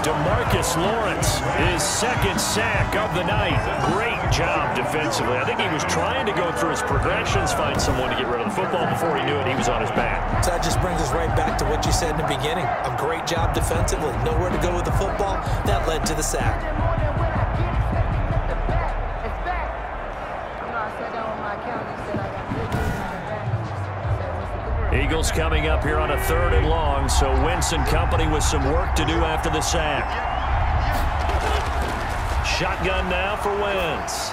Lawrence, his second sack of the night. Great job defensively. I think he was trying to go through his progressions, find someone to get rid of the football. Before he knew it, he was on his back. So that just brings us right back to what you said in the beginning. A great job defensively. Nowhere to go with the football. That led to the sack. Eagles coming up here on a 3rd and long, so Wentz and company with some work to do after the sack. Shotgun now for Wentz.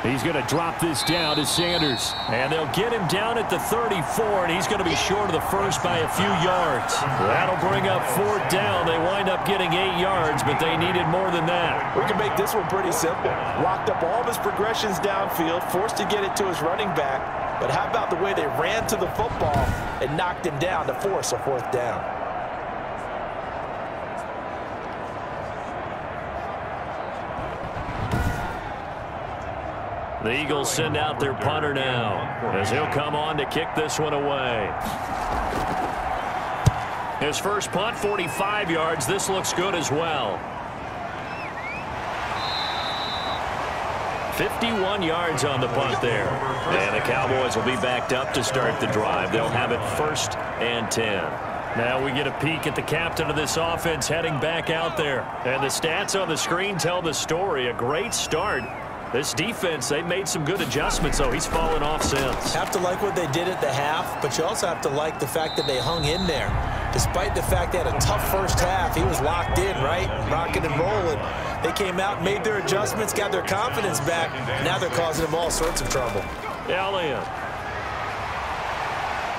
He's going to drop this down to Sanders. And they'll get him down at the 34, and he's going to be short of the first by a few yards. That'll bring up 4th down. They wind up getting 8 yards, but they needed more than that. We can make this one pretty simple. Locked up all of his progressions downfield, forced to get it to his running back. But how about the way they ran to the football and knocked him down to force a 4th down? The Eagles send out their punter now as he'll come on to kick this one away. His first punt, 45 yards. This looks good as well. 51 yards on the punt there. And the Cowboys will be backed up to start the drive. They'll have it 1st and 10. Now we get a peek at the captain of this offense heading back out there. And the stats on the screen tell the story. A great start. This defense, they've made some good adjustments, though. He's fallen off since. Have to like what they did at the half, but you also have to like the fact that they hung in there. Despite the fact they had a tough first half, he was locked in, right? Rocking and rolling. They came out, made their adjustments, got their confidence back. Now they're causing them all sorts of trouble. Elliott.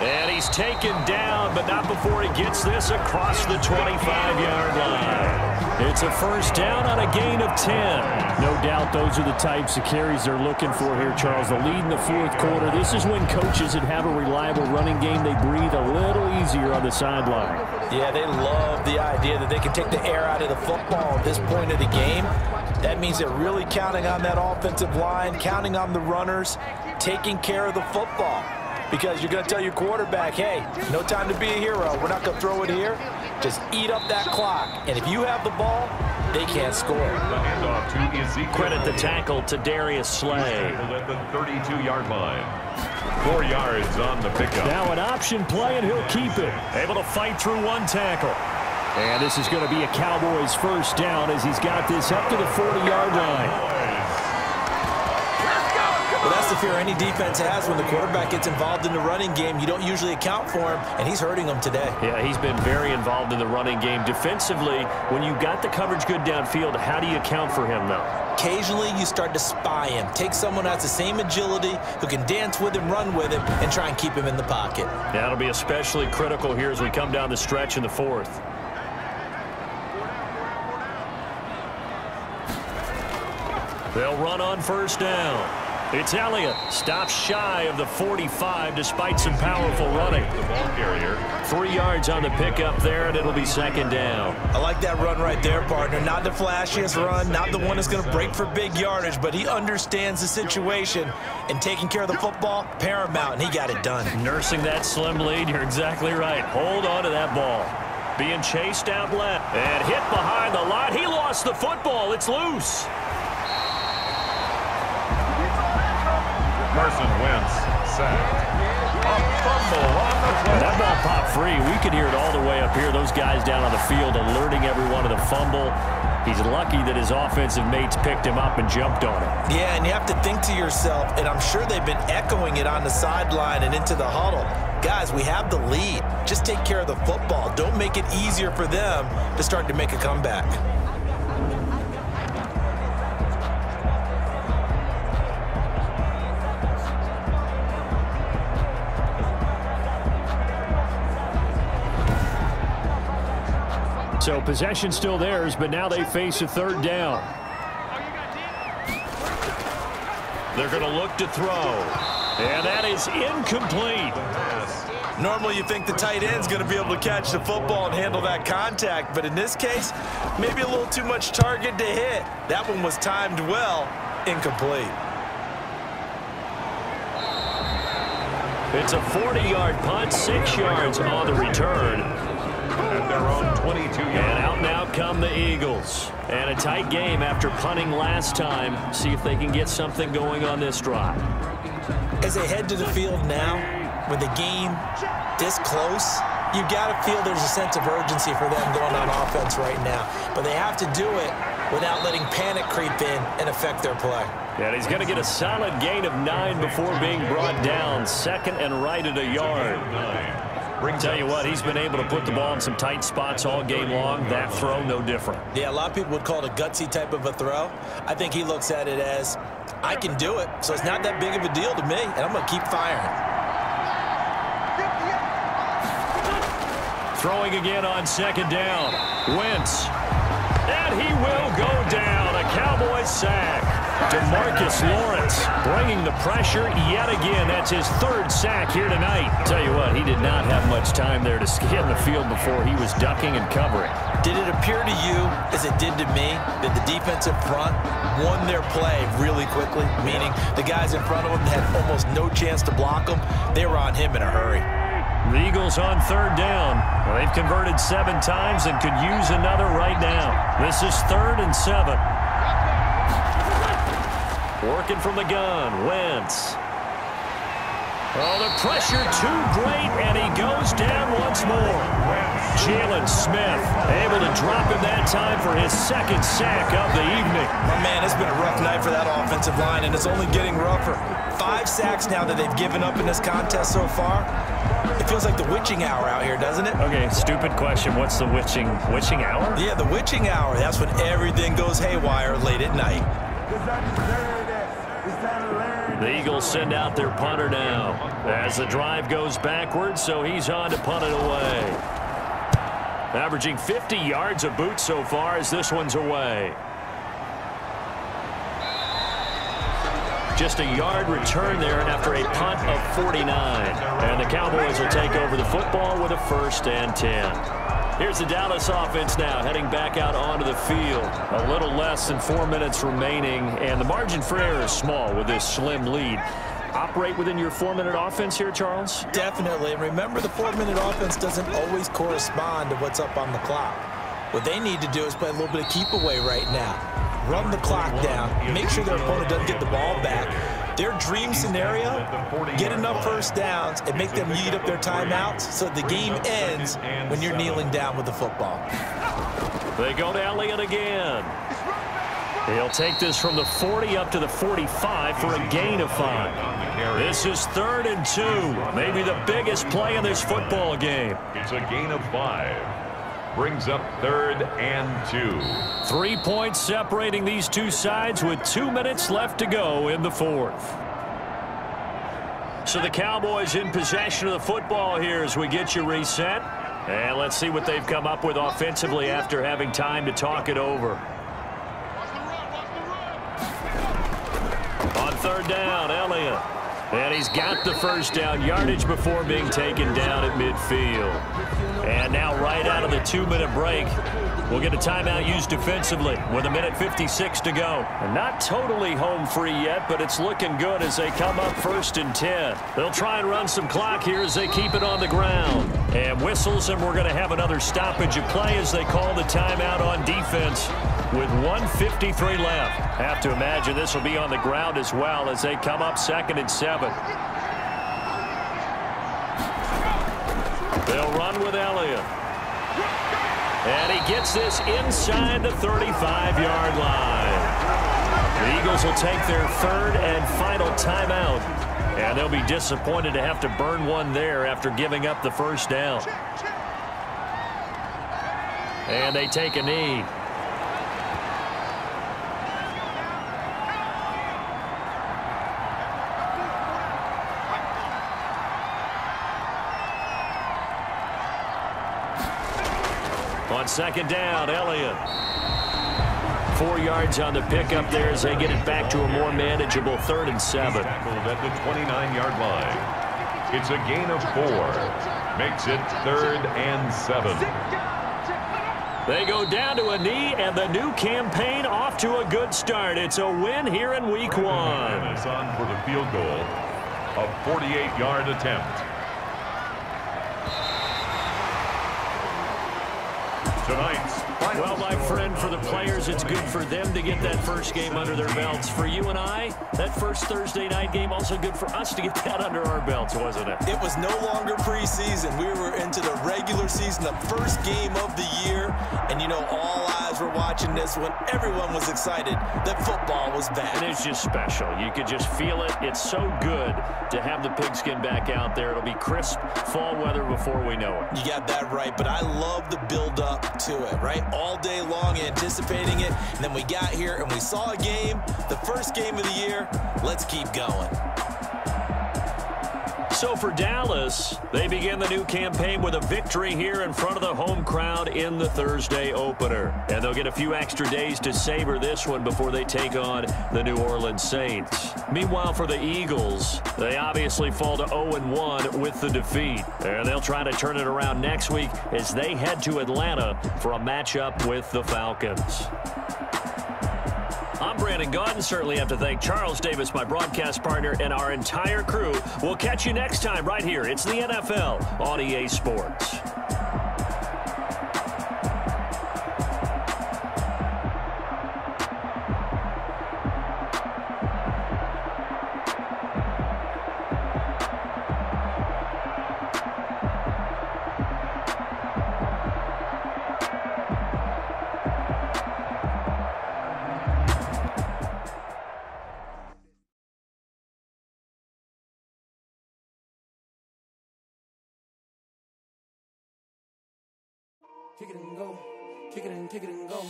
And he's taken down, but not before he gets this across the 25-yard line. It's a 1st down on a gain of 10. No doubt those are the types of carries they're looking for here, Charles. The lead in the 4th quarter. This is when coaches that have a reliable running game, they breathe a little easier on the sideline. Yeah, they love the idea that they can take the air out of the football at this point of the game. That means they're really counting on that offensive line, counting on the runners, taking care of the football. Because you're going to tell your quarterback, hey, no time to be a hero. We're not going to throw it here. Just eat up that clock. And if you have the ball, they can't score. Credit the tackle to Darius Slay. At the 32-yard line. 4 yards on the pickup. Now an option play, and he'll keep it. Able to fight through one tackle. And this is going to be a Cowboys 1st down as he's got this up to the 40-yard line. Well, that's the fear any defense has when the quarterback gets involved in the running game. You don't usually account for him, and he's hurting them today. Yeah, he's been very involved in the running game. Defensively, when you got the coverage good downfield, how do you account for him, though? Occasionally, you start to spy him. Take someone who has the same agility, who can dance with him, run with him, and try and keep him in the pocket. That'll be especially critical here as we come down the stretch in the 4th. They'll run on 1st down. It's Elliott. Stops shy of the 45 despite some powerful running. The ball carrier. 3 yards on the pickup there, and it'll be 2nd down. I like that run right there, partner. Not the flashiest run, not the one that's going to break for big yardage, but he understands the situation, and taking care of the football, paramount, and he got it done. Nursing that slim lead, you're exactly right. Hold on to that ball. Being chased out left and hit behind the line. He lost the football. It's loose. Carson Wentz sacked. A fumble on the play. That ball popped free. We could hear it all the way up here. Those guys down on the field alerting everyone of the fumble. He's lucky that his offensive mates picked him up and jumped on him. Yeah, and you have to think to yourself, and I'm sure they've been echoing it on the sideline and into the huddle. Guys, we have the lead. Just take care of the football. Don't make it easier for them to start to make a comeback. So possession still theirs, but now they face a 3rd down. They're going to look to throw. And that is incomplete. Normally you think the tight end's going to be able to catch the football and handle that contact, but in this case, maybe a little too much target to hit. That one was timed well, incomplete. It's a 40-yard punt, 6 yards on the return. At their own 22-yard. And out now come the Eagles. And a tight game after punting last time. See if they can get something going on this drive. As they head to the field now, with the game this close, you've got to feel there's a sense of urgency for them going on offense right now. But they have to do it without letting panic creep in and affect their play. And he's going to get a solid gain of 9 before being brought down. Second and right at a yard. Tell you what, he's been able to put the ball in some tight spots all game long. That throw, no different. Yeah, a lot of people would call it a gutsy type of a throw. I think he looks at it as, I can do it, so it's not that big of a deal to me, and I'm going to keep firing. Throwing again on second down. Wentz. And he will go down. A Cowboys sack. DeMarcus Lawrence bringing the pressure yet again. That's his 3rd sack here tonight. Tell you what, he did not have much time there to scan the field before he was ducking and covering. Did it appear to you, as it did to me, that the defensive front won their play really quickly? Meaning the guys in front of him had almost no chance to block him. They were on him in a hurry. The Eagles on 3rd down. Well, they've converted 7 times and could use another right now. This is 3rd and 7. Working from the gun, Wentz. Oh, the pressure too great, and he goes down once more. Jalen Smith able to drop him that time for his 2nd sack of the evening. Oh, man, it's been a rough night for that offensive line, and it's only getting rougher. 5 sacks now that they've given up in this contest so far. It feels like the witching hour out here, doesn't it? Okay, stupid question. What's the witching hour? Yeah, the witching hour. That's when everything goes haywire late at night. The Eagles send out their punter now as the drive goes backwards, so he's on to punt it away. Averaging 50 yards a boot so far as this one's away. Just a yard return there after a punt of 49. And the Cowboys will take over the football with a 1st and 10. Here's the Dallas offense now heading back out onto the field. A little less than 4 minutes remaining, and the margin for error is small with this slim lead. Operate within your 4-minute offense here, Charles? Definitely. And remember, the 4-minute offense doesn't always correspond to what's up on the clock. What they need to do is play a little bit of keep away right now. Run the clock down, make sure their opponent doesn't get the ball back. Their dream scenario, get enough 1st downs and make them eat up their timeouts so the game ends when you're kneeling down with the football. They go to Elliott again. He'll take this from the 40 up to the 45 for a gain of 5. This is 3rd and 2. Maybe the biggest play in this football game. It's a gain of 5. Brings up 3rd and 2. 3 points separating these two sides with 2 minutes left to go in the 4th. So the Cowboys in possession of the football here as we get you reset. And let's see what they've come up with offensively after having time to talk it over. On 3rd down, Elliott. And he's got the 1st down yardage before being taken down at midfield. And now right out of the 2-minute break, we'll get a timeout used defensively with 1:56 to go. And not totally home free yet, but it's looking good as they come up 1st and 10. They'll try and run some clock here as they keep it on the ground. And whistles, and we're going to have another stoppage of play as they call the timeout on defense with 1:53 left. Have to imagine this will be on the ground as well as they come up 2nd and 7. They'll run with Elliott. And he gets this inside the 35-yard line. The Eagles will take their 3rd and final timeout. And they'll be disappointed to have to burn one there after giving up the 1st down. And they take a knee. On 2nd down, Elliott. 4 yards on the pickup there as they get it back to a more manageable 3rd and 7. Tackled at the 29-yard line. It's a gain of 4. Makes it 3rd and 7. They go down to a knee, and the new campaign off to a good start. It's a win here in Week 1. And it's on for the field goal. A 48-yard attempt. Tonight's Well, my friend, for the players, it's good for them to get that first game under their belts. For you and I, that first Thursday night game, also good for us to get that under our belts, wasn't it? It was no longer preseason. We were into the regular season, the first game of the year. And, you know, all eyes were watching this when everyone was excited that football was back. And it's just special. You could just feel it. It's so good to have the pigskin back out there. It'll be crisp fall weather before we know it. You got that right, but I love the build-up to it, right? All day long anticipating it, and then we got here and we saw a game, the first game of the year. Let's keep going. So for Dallas, they begin the new campaign with a victory here in front of the home crowd in the Thursday opener. And they'll get a few extra days to savor this one before they take on the New Orleans Saints. Meanwhile, for the Eagles, they obviously fall to 0-1 with the defeat. And they'll try to turn it around next week as they head to Atlanta for a matchup with the Falcons. I'm Brandon Gaudin. Certainly have to thank Charles Davis, my broadcast partner, and our entire crew. We'll catch you next time right here. It's the NFL on EA Sports. Kick it and go.